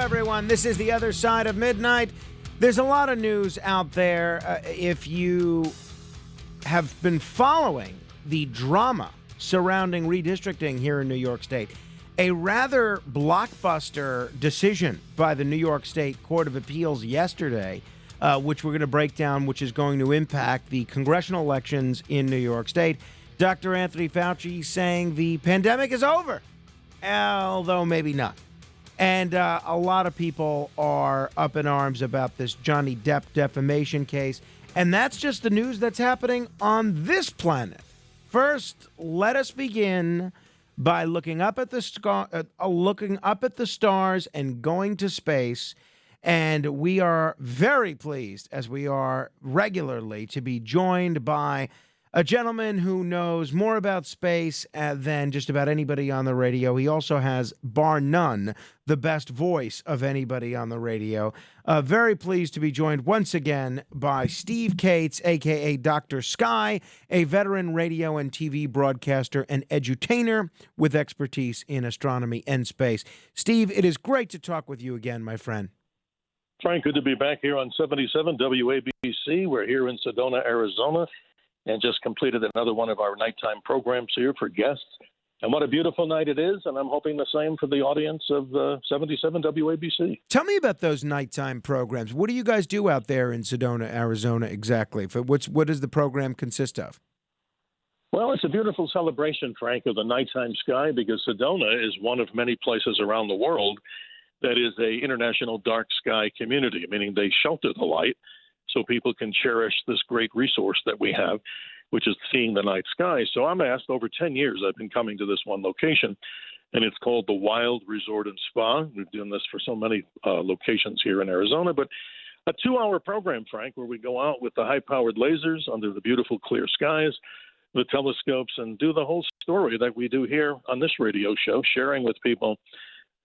everyone. This is The Other Side of Midnight. There's a lot of news out there. If you have been following the drama surrounding redistricting here in New York State, a rather blockbuster decision by the New York State Court of Appeals yesterday, which we're going to break down, which is going to impact the congressional elections in New York State. Dr. Anthony Fauci saying the pandemic is over, although maybe not. And a lot of people are up in arms about this Johnny Depp defamation case. And that's just the news that's happening on this planet. First, let us begin by looking up at the stars and going to space. And we are very pleased, as we are regularly, to be joined by a gentleman who knows more about space than just about anybody on the radio. He also has, bar none, the best voice of anybody on the radio. Very pleased to be joined once again by Steve Cates, a.k.a. Dr. Sky, a veteran radio and TV broadcaster and edutainer with expertise in astronomy and space. Steve, it is great to talk with you again, my friend. Frank, good to be back here on 77 WABC. We're here in Sedona, Arizona, and just completed another one of our nighttime programs here for guests. And what a beautiful night it is, and I'm hoping the same for the audience of 77 WABC. Tell me about those nighttime programs. What do you guys do out there in Sedona, Arizona, exactly? What does the program consist of? Well, it's a beautiful celebration, Frank, of the nighttime sky, because Sedona is one of many places around the world that is a international dark sky community, meaning they shelter the light so people can cherish this great resource that we have, which is seeing the night sky. So I'm asked, over 10 years I've been coming to this one location, and it's called the Wild Resort and Spa. We've done this for so many locations here in Arizona, but a 2-hour program, Frank, where we go out with the high-powered lasers under the beautiful clear skies, the telescopes, and do the whole story that we do here on this radio show, sharing with people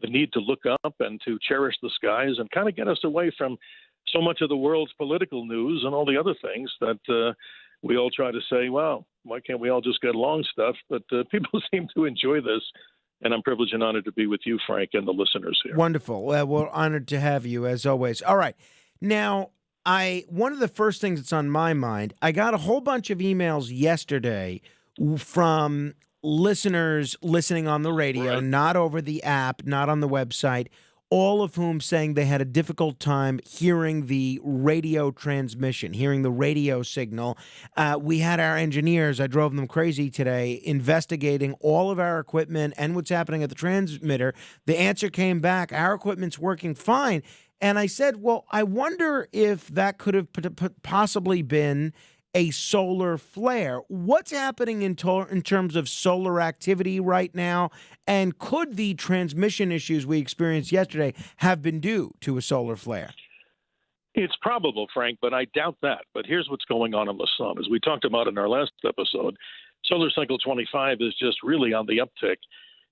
the need to look up and to cherish the skies and kind of get us away from so much of the world's political news and all the other things that we all try to say, well, why can't we all just get along stuff? But people seem to enjoy this, and I'm privileged and honored to be with you, Frank, and the listeners here. Wonderful. We're honored to have you, as always. All right. Now, one of the first things that's on my mind, I got a whole bunch of emails yesterday from listeners listening on the radio, right, not over the app, not on the website, all of whom saying they had a difficult time hearing the radio transmission, hearing the radio signal. We had our engineers, I drove them crazy today, investigating all of our equipment and what's happening at the transmitter. The answer came back, our equipment's working fine. And I said, well, I wonder if that could have possibly been a solar flare. What's happening in terms of solar activity right now? And could the transmission issues we experienced yesterday have been due to a solar flare? It's probable, Frank, but I doubt that. But here's what's going on the sun. As we talked about in our last episode, solar cycle 25 is just really on the uptick.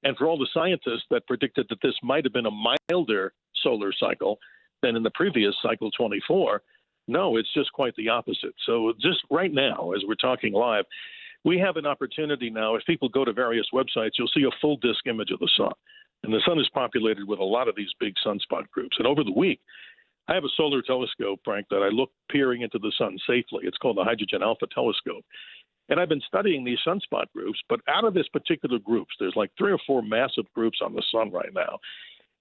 And for all the scientists that predicted that this might have been a milder solar cycle than in the previous cycle 24, no, it's just quite the opposite. So just right now, as we're talking live, we have an opportunity now. If people go to various websites, you'll see a full disk image of the sun. And the sun is populated with a lot of these big sunspot groups. And over the week, I have a solar telescope, Frank, that I look peering into the sun safely. It's called the Hydrogen Alpha Telescope. And I've been studying these sunspot groups, but out of this particular groups, there's like 3 or 4 massive groups on the sun right now.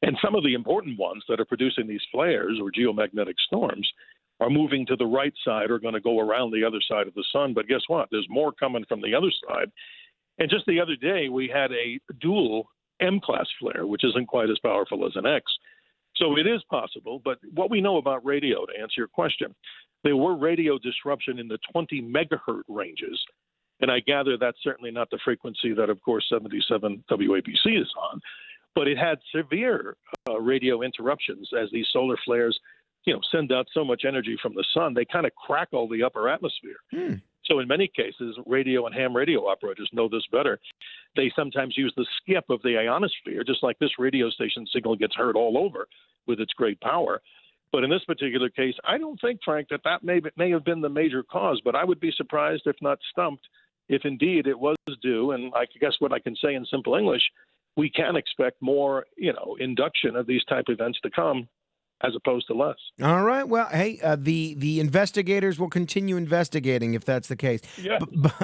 And some of the important ones that are producing these flares or geomagnetic storms are moving to the right side or going to go around the other side of the sun. But guess what? There's more coming from the other side. And just the other day, we had a dual M-class flare, which isn't quite as powerful as an X. So it is possible. But what we know about radio, to answer your question, there were radio disruption in the 20 megahertz ranges. And I gather that's certainly not the frequency that, of course, 77 WABC is on. But it had severe radio interruptions as these solar flares send out so much energy from the sun, they kind of crackle the upper atmosphere. So in many cases, radio and ham radio operators know this better. They sometimes use the skip of the ionosphere, just like this radio station signal gets heard all over with its great power. But in this particular case, I don't think, Frank, that may have been the major cause, but I would be surprised, if not stumped, if indeed it was due. And I guess what I can say in simple English, we can expect more, induction of these type of events to come as opposed to less. All right. Well, hey, the investigators will continue investigating if that's the case. Yeah,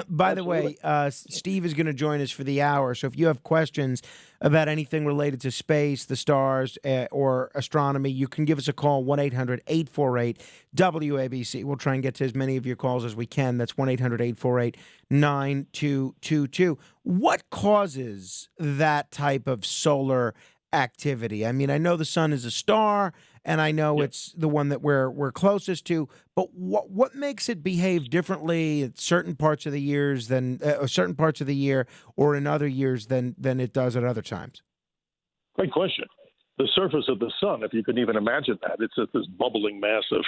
By the absolutely. way, Steve is going to join us for the hour. So if you have questions about anything related to space, the stars, or astronomy, you can give us a call, 1-800-848-WABC. We'll try and get to as many of your calls as we can. That's 1-800-848-9222. What causes that type of solar activity? I mean, I know the sun is a star, and I know Yep. it's the one that we're closest to. But what makes it behave differently at certain parts of the years than certain parts of the year, or in other years than it does at other times? Great question. The surface of the sun, if you can even imagine that, it's this bubbling mass of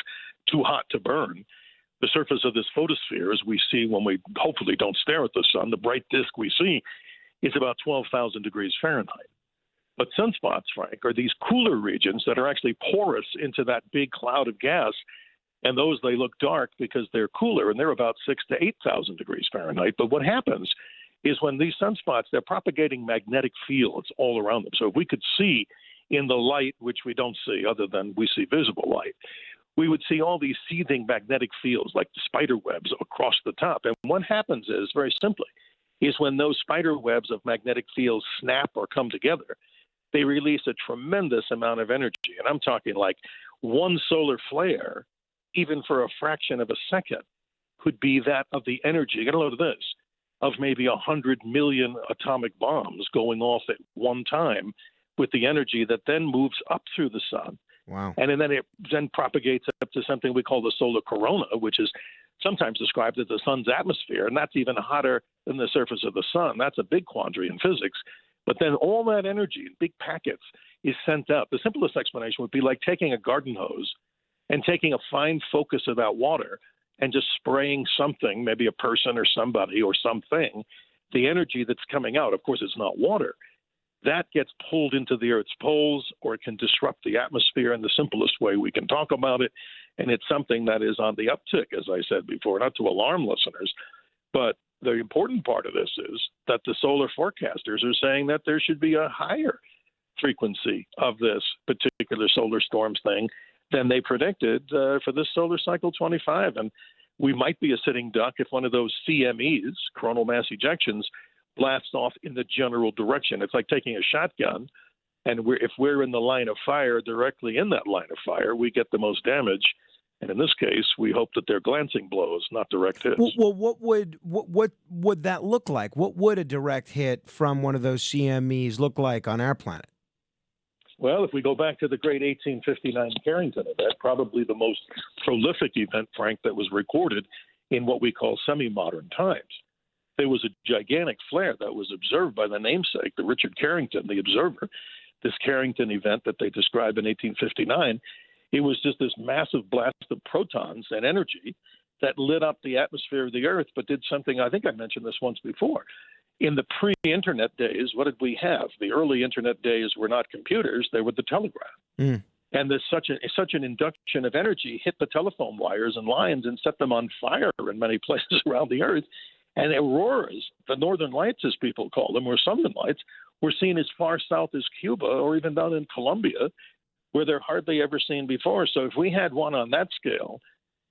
too hot to burn. The surface of this photosphere, as we see when we hopefully don't stare at the sun, the bright disk we see is about 12,000 degrees Fahrenheit. But sunspots, Frank, are these cooler regions that are actually porous into that big cloud of gas. And those, they look dark because they're cooler, and they're about 6,000 to 8,000 degrees Fahrenheit. But what happens is when these sunspots, they're propagating magnetic fields all around them. So if we could see in the light, which we don't see other than we see visible light, we would see all these seething magnetic fields like the spider webs across the top. And what happens is, very simply, is when those spider webs of magnetic fields snap or come together, they release a tremendous amount of energy. And I'm talking like one solar flare, even for a fraction of a second, could be that of the energy, get a load of this, of maybe 100 million atomic bombs going off at one time, with the energy that then moves up through the sun. Wow. And then it then propagates up to something we call the solar corona, which is sometimes described as the sun's atmosphere. And that's even hotter than the surface of the sun. That's a big quandary in physics. But then all that energy in big packets is sent up. The simplest explanation would be like taking a garden hose and taking a fine focus of that water and just spraying something, maybe a person or somebody or something. The energy that's coming out, of course, it's not water. That gets pulled into the Earth's poles, or it can disrupt the atmosphere in the simplest way we can talk about it. And it's something that is on the uptick, as I said before, not to alarm listeners, but the important part of this is that the solar forecasters are saying that there should be a higher frequency of this particular solar storms thing than they predicted for this solar cycle 25. And we might be a sitting duck if one of those CMEs, coronal mass ejections, blasts off in the general direction. It's like taking a shotgun, and if we're in the line of fire, directly in that line of fire, we get the most damage. And in this case, we hope that they're glancing blows, not direct hits. Well, what would that look like? What would a direct hit from one of those CMEs look like on our planet? Well, if we go back to the great 1859 Carrington event, probably the most prolific event, Frank, that was recorded in what we call semi-modern times. There was a gigantic flare that was observed by the namesake, the Richard Carrington, the observer. This Carrington event that they described in 1859, it was just this massive blast of protons and energy that lit up the atmosphere of the Earth, but did something, I think I mentioned this once before. In the pre-internet days, what did we have? The early internet days were not computers, they were the telegraph. Mm. And there's such an induction of energy hit the telephone wires and lines and set them on fire in many places around the Earth. And auroras, the northern lights, as people call them, or southern lights, were seen as far south as Cuba or even down in Colombia, where they're hardly ever seen before. So if we had one on that scale,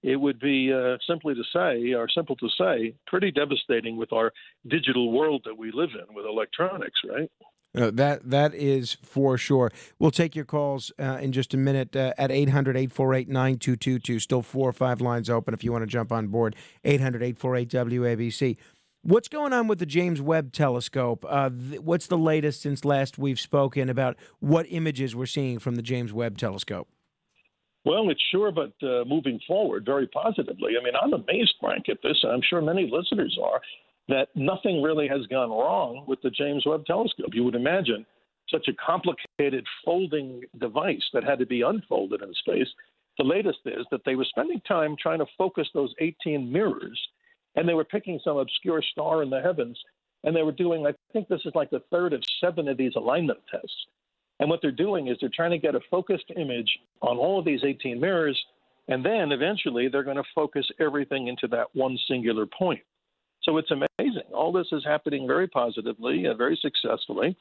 it would be simple to say, pretty devastating with our digital world that we live in with electronics, right? That is for sure. We'll take your calls in just a minute at 800-848-9222. Still 4 or 5 lines open if you want to jump on board. 800-848-WABC. What's going on with the James Webb Telescope? What's the latest since last we've spoken about what images we're seeing from the James Webb Telescope? Well, it's sure, but moving forward very positively. I mean, I'm amazed, Frank, at this, and I'm sure many listeners are, that nothing really has gone wrong with the James Webb Telescope. You would imagine such a complicated folding device that had to be unfolded in space. The latest is that they were spending time trying to focus those 18 mirrors, and they were picking some obscure star in the heavens, and they were doing, I think this is like the third of 7 of these alignment tests. And what they're doing is they're trying to get a focused image on all of these 18 mirrors, and then eventually they're going to focus everything into that one singular point. So it's amazing. All this is happening very positively and very successfully.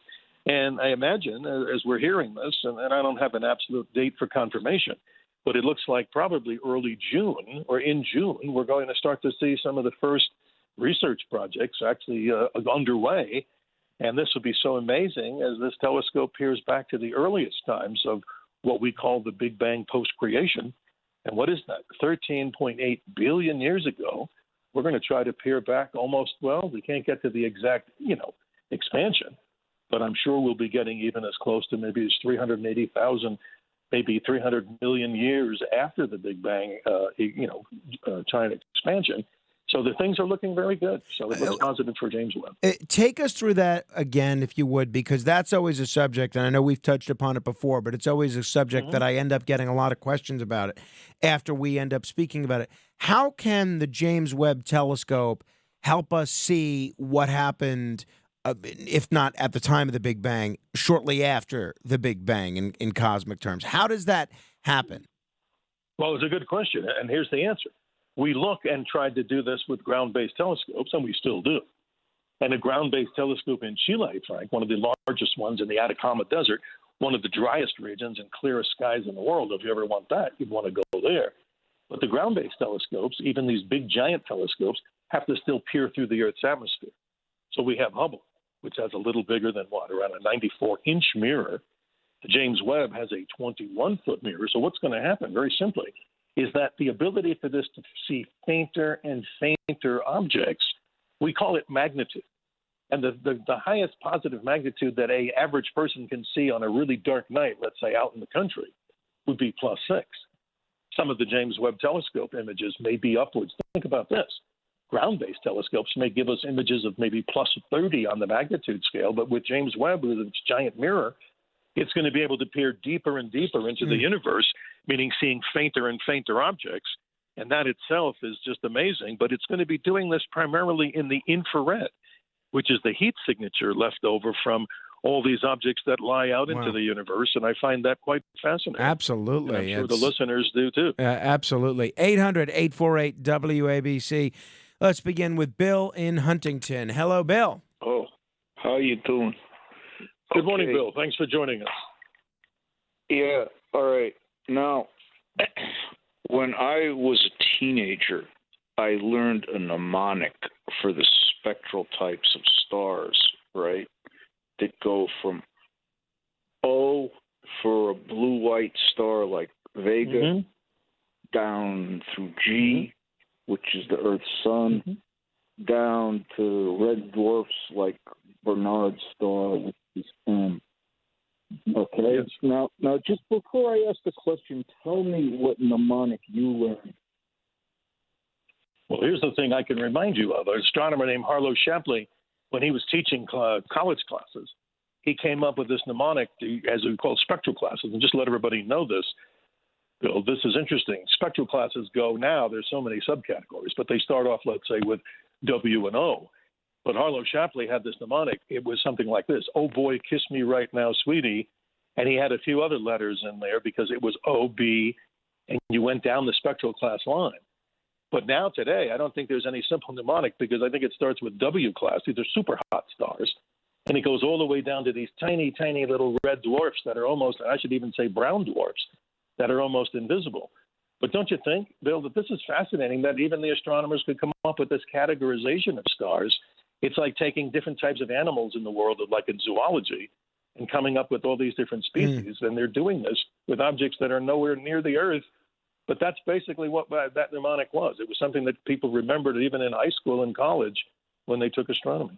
And I imagine, as we're hearing this, and I don't have an absolute date for confirmation, but it looks like probably early June or in June, we're going to start to see some of the first research projects actually underway. And this will be so amazing as this telescope peers back to the earliest times of what we call the Big Bang post-creation. And what is that? 13.8 billion years ago. We're going to try to peer back almost, well, we can't get to the exact, expansion, but I'm sure we'll be getting even as close to maybe as 380,000, maybe 300 million years after the Big Bang, giant expansion. So the things are looking very good. So it looks positive for James Webb. Take us through that again, if you would, because that's always a subject, and I know we've touched upon it before, but it's always a subject that I end up getting a lot of questions about it after we end up speaking about it. How can the James Webb Telescope help us see what happened, if not at the time of the Big Bang, shortly after the Big Bang in cosmic terms? How does that happen? Well, it's a good question, and here's the answer. We look and tried to do this with ground-based telescopes, and we still do. And a ground-based telescope in Chile, Frank, one of the largest ones in the Atacama Desert, one of the driest regions and clearest skies in the world. If you ever want that, you'd want to go there. But the ground-based telescopes, even these big giant telescopes, have to still peer through the Earth's atmosphere. So we have Hubble, which has a little bigger than around a 94-inch mirror. The James Webb has a 21-foot mirror. So what's going to happen, very simply, is that the ability for this to see fainter and fainter objects, we call it magnitude. And the highest positive magnitude that an average person can see on a really dark night, let's say out in the country, would be +6. Some of the James Webb Telescope images may be upwards. Think about this. Ground-based telescopes may give us images of maybe +30 on the magnitude scale, but with James Webb, with its giant mirror, it's going to be able to peer deeper and deeper into the universe, meaning seeing fainter and fainter objects. And that itself is just amazing. But it's going to be doing this primarily in the infrared, which is the heat signature left over from all these objects that lie out into the universe. And I find that quite fascinating. Absolutely. And I'm sure the listeners do too. Absolutely. 800-848-WABC. Let's begin with Bill in Huntington. Hello, Bill. Oh, how you doing? Good morning, Bill. Thanks for joining us. Yeah, all right. Now, when I was a teenager, I learned a mnemonic for the spectral types of stars, right? That go from O for a blue-white star like Vega, down through G, which is the Earth's sun, down to red dwarfs like Bernard's star, which is M. Okay. Yes. Now, just before I ask the question, tell me what mnemonic you learned. Well, here's the thing I can remind you of. An astronomer named Harlow Shapley, when he was teaching college classes, he came up with this mnemonic, as we call spectral classes. And just to let everybody know this, Bill, this is interesting. Spectral classes go now, there's so many subcategories, but they start off, let's say, with W and O. But Harlow Shapley had this mnemonic. It was something like this: "Oh boy, kiss me right now, sweetie." And he had a few other letters in there because it was O, B, and you went down the spectral class line. But now today, I don't think there's any simple mnemonic because I think it starts with W class. These are super hot stars. And it goes all the way down to these tiny, tiny little red dwarfs that are almost, I should even say brown dwarfs, that are almost invisible. But don't you think, Bill, that this is fascinating that even the astronomers could come up with this categorization of stars? It's like taking different types of animals in the world, like in zoology, and coming up with all these different species. And they're doing this with objects that are nowhere near the Earth. But that's basically what that mnemonic was. It was something that people remembered even in high school and college when they took astronomy.